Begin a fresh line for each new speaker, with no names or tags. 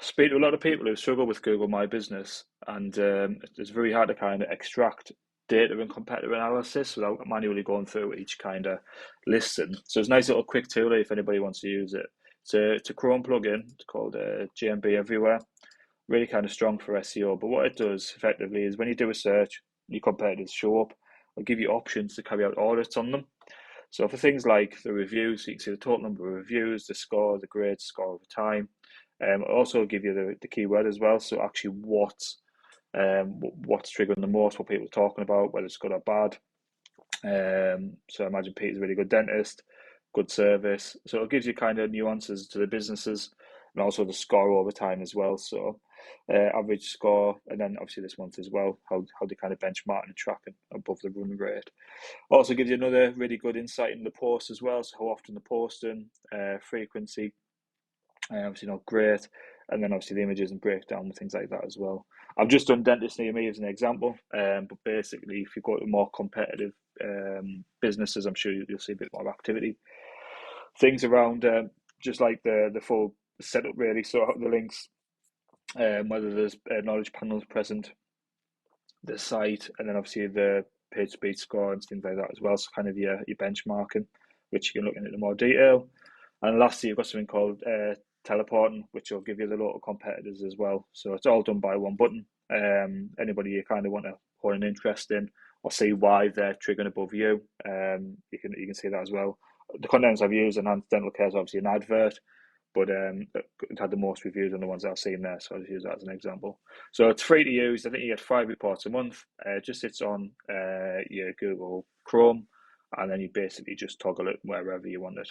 speak to a lot of people who struggle with Google My Business, and it's very hard to kind of extract data and competitive analysis without manually going through each kind of listing. So it's a nice little quick tool if anybody wants to use it. It's a Chrome plugin. It's called GMB Everywhere. Really kind of strong for SEO. But what it does effectively is when you do a search, your competitors show up. It'll give you options to carry out audits on them. So for things like the reviews, you can see the total number of reviews, the score, the grade, score over time. It'll also give you the keyword as well. So actually what's triggering the most, what people are talking about, whether it's good or bad. So I imagine Peter's a really good dentist, good service. So it gives you kind of nuances to the businesses and also the score over time as well. So average score, and then obviously this month as well, how they kind of benchmark and tracking above the run rate. Also gives you another really good insight in the post as well. So how often they're posting, frequency, obviously not great, and then obviously the images and breakdown and things like that as well. I've just done dentist near me as an example, but basically if you go to more competitive businesses, I'm sure you'll see a bit more activity. Things around just like the full setup really, so the links, whether there's knowledge panels present, the site, and then obviously the page speed score and things like that as well. So kind of your benchmarking, which you can look into more detail. And lastly, you've got something called teleporting, which will give you the local competitors as well. So it's all done by one button. Anybody you kind of want to hold an interest in or see why they're triggering above you, you can see that as well. The contents I've used, Enhanced Dental Care, is obviously an advert, but it had the most reviews on the ones that I've seen there, so I'll just use that as an example. So it's free to use. I think you get 5 reports a month. It just sits on your Google Chrome, and then you basically just toggle it wherever you want it.